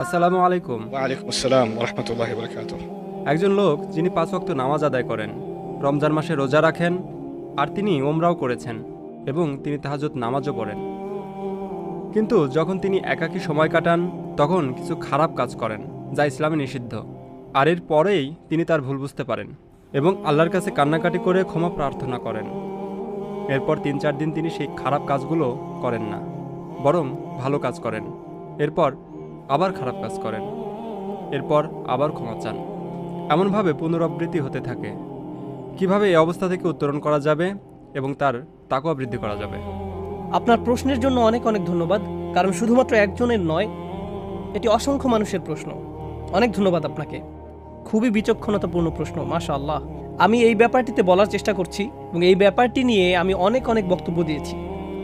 আসসালামু আলাইকুম। ওয়ালাইকুম আসসালাম ওয়া রাহমাতুল্লাহি ওয়া বারাকাতুহু। একজন লোক যিনি ৫ ওয়াক্ত নামাজ আদায় করেন, রমজান মাসে রোজা রাখেন, আর তিনি ওমরাও করেছেন এবং তিনি তাহাজ্জুদ নামাজও পড়েন। কিন্তু যখন তিনি একাকী সময় কাটান তখন কিছু খারাপ কাজ করেন যা ইসলামে নিষিদ্ধ। আর এর পরেই তিনি তার ভুল বুঝতে পারেন এবং আল্লাহর কাছে কান্নাকাটি করে ক্ষমা প্রার্থনা করেন। এরপর ৩-৪ দিন তিনি সেই খারাপ কাজগুলো করেন না, বরং ভালো কাজ করেন। এরপর আবার খারাপ কাজ করেন, এরপর আবার ক্ষমা চান। এমনভাবে পুনরাবৃত্তি হতে থাকে। কিভাবে এই অবস্থা থেকে উত্তরণ করা যাবে এবং তার তাকওয়া বৃদ্ধি করা যাবে? আপনার প্রশ্নের জন্য অনেক অনেক ধন্যবাদ, কারণ শুধুমাত্র একজনের নয়, এটি অসংখ্য মানুষের প্রশ্ন। অনেক ধন্যবাদ আপনাকে। খুবই বিচক্ষণতাপূর্ণ প্রশ্ন, মাশাআল্লাহ। আমি এই ব্যাপারটিতে বলার চেষ্টা করছি এবং এই ব্যাপারটি নিয়ে আমি অনেক অনেক বক্তব্য দিয়েছি।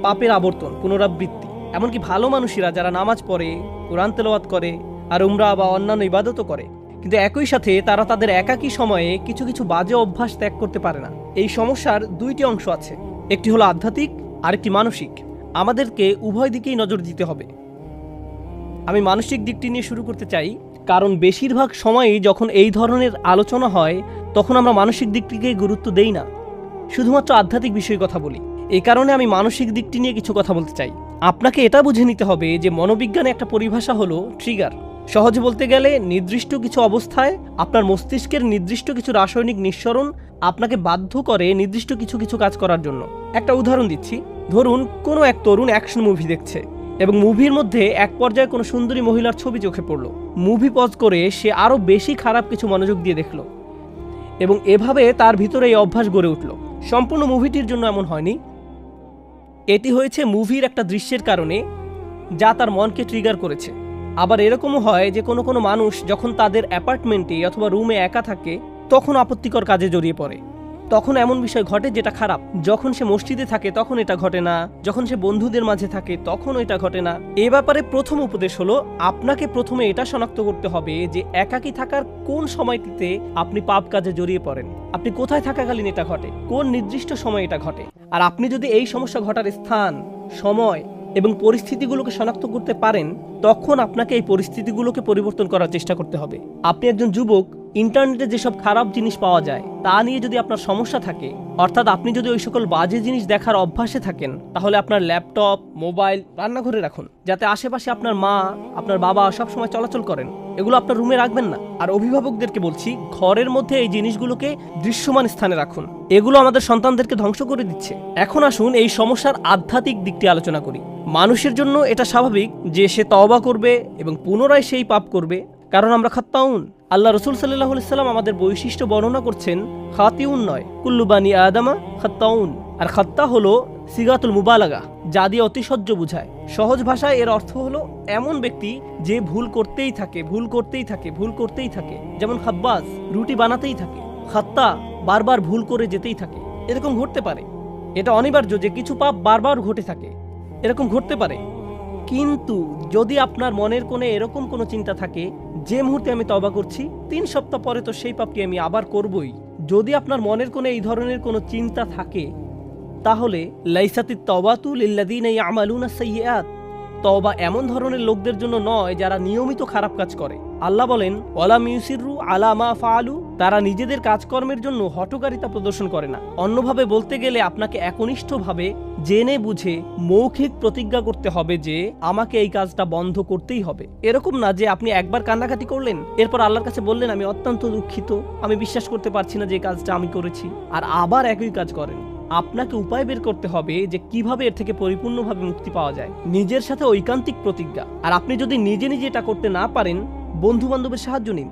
পাপের আবর্তন, পুনরাবৃত্তি, এমনকি ভালো মানুষেরা যারা নামাজ পড়ে, কোরআন তেলাওয়াত করে আর উমরা বা অন্যান্য ইবাদতও করে, কিন্তু একই সাথে তারা তাদের একাকী সময়ে কিছু কিছু বাজে অভ্যাস ত্যাগ করতে পারে না। এই সমস্যার দুইটি অংশ আছে, একটি হলো আধ্যাত্মিক, আরেকটি মানসিক। আমাদেরকে উভয় দিকেই নজর দিতে হবে। আমি মানসিক দিকটি নিয়ে শুরু করতে চাই, কারণ বেশিরভাগ সময়ই যখন এই ধরনের আলোচনা হয় তখন আমরা মানসিক দিকটিকে গুরুত্ব দেই না, শুধুমাত্র আধ্যাত্মিক বিষয়ে কথা বলি। এই কারণে আমি মানসিক দিকটি নিয়ে কিছু কথা বলতে চাই। আপনাকে এটা বুঝে নিতে হবে যে মনোবিজ্ঞানে একটা পরিভাষা হলো ট্রিগার। সহজে বলতে গেলে নির্দিষ্ট কিছু অবস্থায় আপনার মস্তিষ্কের নির্দিষ্ট কিছু রাসায়নিক নিঃসরণ আপনাকে বাধ্য করে নির্দিষ্ট কিছু কিছু কাজ করার জন্য। একটা উদাহরণ দিচ্ছি, ধরুন কোনো এক তরুণ অ্যাকশন মুভি দেখছে এবং মুভির মধ্যে এক পর্যায়ে কোনো সুন্দরী মহিলার ছবি চোখে পড়লো। মুভি পজ করে সে আরও বেশি খারাপ কিছু মনোযোগ দিয়ে দেখলো এবং এভাবে তার ভিতরে এই অভ্যাস গড়ে উঠল। সম্পূর্ণ মুভিটির জন্য এমন হয়নি, এটি হয়েছে মুভির একটা দৃশ্যের কারণে যা তার মনকে ট্রিগার করেছে। আবার এরকমও হয় যে কোনো কোনো মানুষ যখন তাদের অ্যাপার্টমেন্টে অথবা রুমে একা থাকে তখন আপত্তিকর কাজে জড়িয়ে পড়ে। তখন এমন বিষয় ঘটে যেটা খারাপ। যখন সে মসজিদে থাকে তখন এটা ঘটে না, যখন সে বন্ধুদের মাঝে থাকে তখন এটা ঘটে না। এ ব্যাপারে প্রথম উপদেশ হলো, আপনাকে প্রথমে এটা শনাক্ত করতে হবে যে একাকী থাকার কোন সময়টিতে আপনি পাপ কাজে জড়িয়ে পড়েন, আপনি কোথায় থাকাকালীন এটা ঘটে, কোন নির্দিষ্ট সময় এটা ঘটে। আর আপনি যদি এই সমস্যা ঘটার স্থান, সময় এবং পরিস্থিতিগুলোকে শনাক্ত করতে পারেন, তখন আপনাকে এই পরিস্থিতিগুলোকে পরিবর্তন করার চেষ্টা করতে হবে। আপনি একজন যুবক, ইন্টারনেটে যেসব খারাপ জিনিস পাওয়া যায় তা নিয়ে যদি আপনার সমস্যা থাকে, অর্থাৎ আপনি যদি ওই সকল বাজে জিনিস দেখার অভ্যাসে থাকেন, তাহলে আপনার ল্যাপটপ, মোবাইল রান্নাঘরে রাখুন, যাতে আশেপাশে আপনার মা, আপনার বাবা সবসময় চলাচল করেন। এগুলো আপনার রুমে রাখবেন না। আর অভিভাবকদেরকে বলছি, ঘরের মধ্যে এই জিনিসগুলোকে দৃশ্যমান স্থানে রাখুন। এগুলো আমাদের সন্তানদেরকে ধ্বংস করে দিচ্ছে। এখন আসুন এই সমস্যার আধ্যাত্মিক দিকটি আলোচনা করি। মানুষের জন্য এটা স্বাভাবিক যে সে তওবা করবে এবং পুনরায় সেই পাপ করবে, কারণ আমরা খাত্তাউন। আল্লাহ রসুল সাল্লাল্লাহু আলাইহি সাল্লাম আমাদের বৈশিষ্ট্য বর্ণনা করছেন, খাতিউন নয়, কুল্লু বানি আদামা খাত্তাউন। আর খাত্তা হলো সিগাতুল মুবালাগা, যা দিয়ে অতিশয্য বুঝায়। সহজ ভাষায় এর অর্থ হলো এমন ব্যক্তি যে ভুল করতেই থাকে, ভুল করতেই থাকে, ভুল করতেই থাকে। যেমন খাব্বাজ রুটি বানাতেই থাকে, খাত্তা বারবার ভুল করে যেতেই থাকে। এরকম ঘটতে পারে, এটা অনিবার্য যে কিছু পাপ বারবার ঘটে থাকে, এরকম ঘটতে পারে। কিন্তু যদি আপনার মনের কোণে এরকম কোনো চিন্তা থাকে, যে মুহূর্তে আমি তওবা করছি ৩ সপ্তাহ পরে তো সেই পাপটি আমি আবার করবই, যদি আপনার মনের কোণে এই ধরনের কোনো চিন্তা থাকে, তাহলে লাইসাতিত তাওবাতু লিল্লাযিনা ইয়ামালুনা সাইয়্যাত, তওবা এমন ধরনের লোকদের জন্য নয় যারা নিয়মিত খারাপ কাজ করে। আল্লাহ বলেন, ওয়ালাম ইউসিরু আলা মা ফাআলু, তারা নিজেদের কাজকর্মের জন্য হঠকারিতা প্রদর্শন করে না। অন্যভাবে বলতে গেলে আপনাকে একনিষ্ঠভাবে জেনে বুঝে মৌখিক প্রতিজ্ঞা করতে হবে যে আমাকে এই কাজটা বন্ধ করতেই হবে। এরকম না যে আপনি একবার কান্নাকাটি করলেন, এরপর আল্লাহর কাছে বললেন আমি অত্যন্ত দুঃখিত, আমি বিশ্বাস করতে পারছি না যে কাজটা আমি করেছি, আর আবার একই কাজ করেন। আপনাকে উপায় বের করতে হবে যে কিভাবে এর থেকে পরিপূর্ণভাবে মুক্তি পাওয়া যায়। নিজের সাথে ঐকান্তিক প্রতিজ্ঞা। আর আপনি যদি নিজে নিজে এটা করতে না পারেন, বন্ধু বান্ধবের সাহায্য নিন,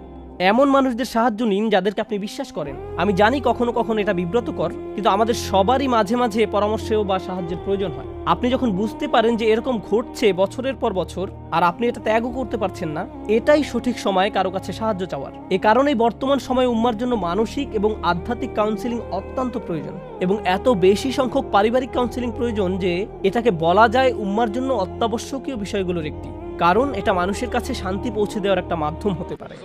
এমন মানুষদের সাহায্য নিন যাদেরকে আপনি বিশ্বাস করেন। আমি জানি কখনো কখনো এটা বিব্রতকর, কিন্তু আমাদের সবারই মাঝে মাঝে পরামর্শেও বা সাহায্যের প্রয়োজন হয়। আপনি যখন বুঝতে পারেন যে এরকম ঘটছে বছরের পর বছর আর আপনি এটা ত্যাগও করতে পারছেন না, এটাই সঠিক সময় কারো কাছে সাহায্য চাওয়ার। এ কারণেই বর্তমান সময়ে উম্মার জন্য মানসিক এবং আধ্যাত্মিক কাউন্সিলিং অত্যন্ত প্রয়োজন, এবং এত বেশি সংখ্যক পারিবারিক কাউন্সিলিং প্রয়োজন যে এটাকে বলা যায় উম্মার জন্য অত্যাবশ্যকীয় বিষয়গুলোর একটি, কারণ এটা মানুষের কাছে শান্তি পৌঁছে দেওয়ার একটা মাধ্যম হতে পারে।